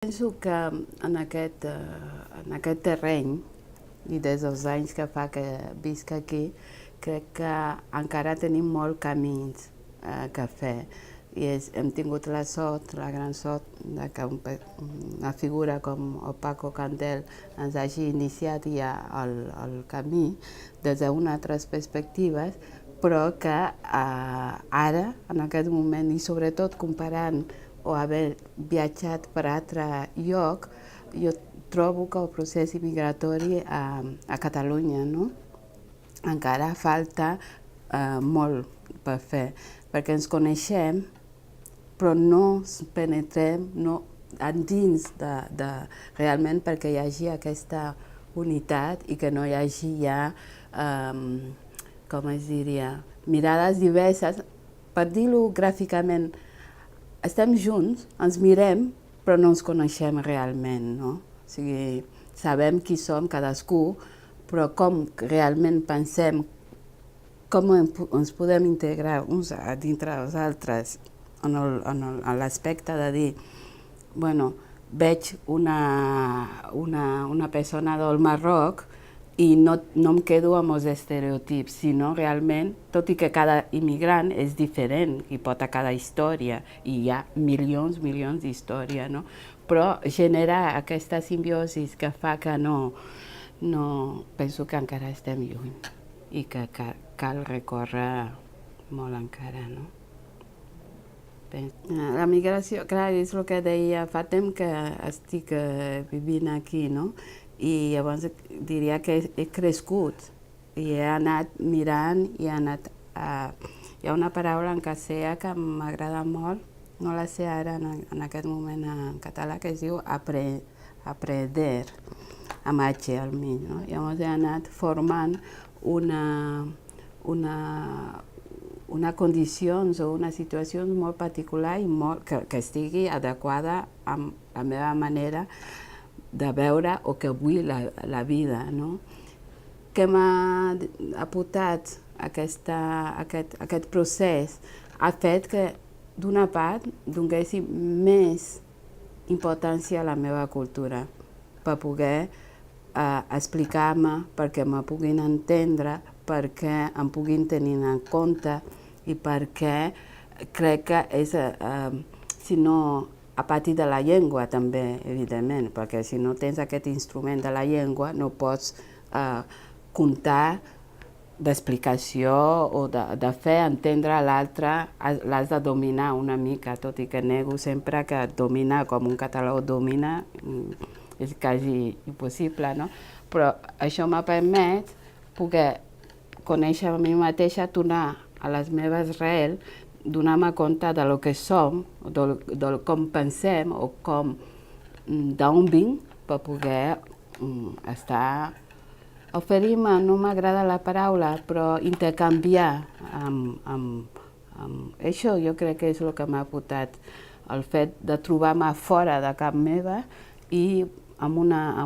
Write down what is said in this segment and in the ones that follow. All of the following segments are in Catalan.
Penso que en aquest terreny, i des dels anys que fa que visc aquí, crec que encara tenim molt camins que fer. Hem tingut la sort, la gran sort, que una figura com el Paco Candel ens hagi iniciat ja el camí des d'unes altres perspectives, però que ara, en aquest moment, i sobretot comparant o haver viatjat per altre lloc, jo trobo que el procés immigratori a Catalunya, no? Encara falta molt per fer, perquè ens coneixem, però no ens penetrem dins realment perquè hi hagi aquesta unitat i que no hi hagi ja, com es diria, mirades diverses. Per dir-ho gràficament, estem junts, ens mirem, però no ens coneixem realment, no? O sigui, sabem qui som cadascú, però com realment pensem, com ens podem integrar uns dintre dels altres en l'aspecte de dir, bueno, veig una persona del Marroc i no em quedo amb els estereotips, sinó realment, tot i que cada immigrant és diferent i pot a cada història, i hi ha milions d'històries, no? Però genera aquesta simbiosi que fa que penso que encara estem lluny i que cal recórrer molt encara, no? La migració, clar, és el que deia, fa temps que estic vivint aquí, no? I llavors diria que he crescut i he anat mirant i he anat hi ha una paraula en castellà que m'agrada molt, no la sé ara en aquest moment en català, que es diu aprender, amb H al mig, no? Llavors he anat formant unes condicions o unes situacions molt particulars i que estigui adequada amb la meva manera de veure o que vull la vida, no? Què m'ha aportat aquest procés? Ha fet que, d'una part, donéssim més importància a la meva cultura per poder explicar-me, perquè me puguin entendre, perquè em puguin tenir en compte i perquè crec que és, si no, a partir de la llengua també, evidentment, perquè si no tens aquest instrument de la llengua no pots comptar d'explicació o de fer entendre l'altre, l'has de dominar una mica, tot i que nego sempre que dominar com un català ho domina és quasi impossible, no? Però això m'ha permès poder conèixer a mi mateixa, tornar a les meves arrels, donar-me compte de lo que som, de com pensem o d'on vinc per poder estar, oferir-me, no m'agrada la paraula, però intercanviar amb això jo crec que és el que m'ha portat el fet de trobar-me fora de casa meva i amb una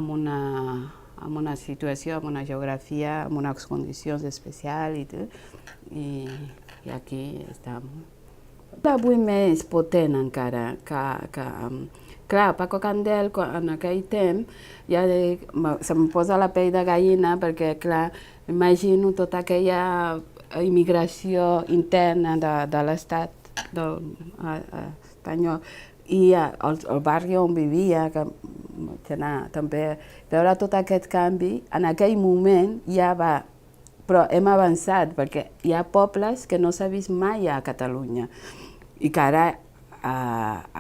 situació, amb una geografia, amb unes condicions especials i aquí estem. La vull més potent encara, clar, Paco Candel, en aquell temps, ja se'm posa la pell de gallina perquè, clar, imagino tota aquella immigració interna de l'estat espanyol i el barri on vivia, també veure tot aquest canvi, en aquell moment ja va, però hem avançat perquè hi ha pobles que no s'ha vist mai a Catalunya i que ara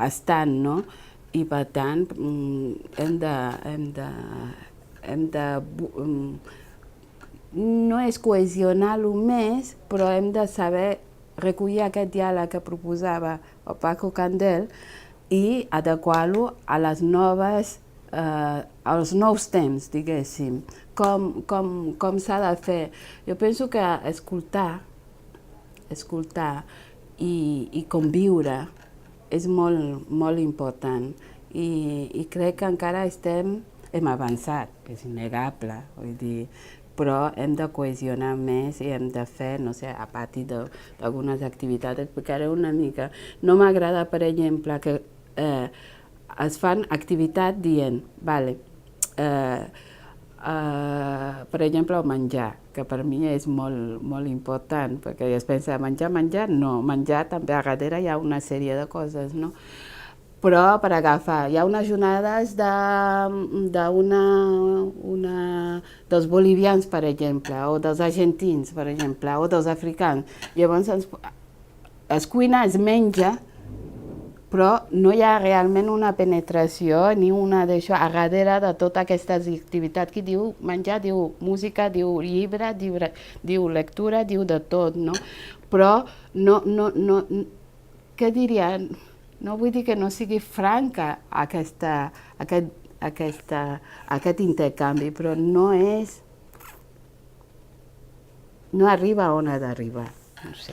estan, no? I per tant no és cohesionar-lo més, però hem de saber recollir aquest diàleg que proposava el Paco Candel i adequar-lo a als nous temps, diguéssim. Com s'ha de fer? Jo penso que escoltar i conviure és molt important i crec que encara hem avançat, és innegable, vull dir, però hem de cohesionar més i hem de fer, no sé, a partir d'algunes activitats. Explicaré una mica. No m'agrada, per exemple, que es fan activitat dient, vale, per exemple, el menjar, que per mi és molt important, perquè es pensa menjar, no, menjar també a darrere hi ha una sèrie de coses, no? Però per agafar, hi ha unes jornades dels bolivians, per exemple, o dels argentins, per exemple, o dels africans. Llavors es cuina, es menja, però no hi ha realment una penetració ni una d'això a darrere de tota aquesta activitat que diu menjar, diu música, diu llibre, diu lectura, diu de tot, no? Però no, què diria? No vull dir que no sigui franca aquest intercanvi, però no arriba on ha d'arribar, no sé.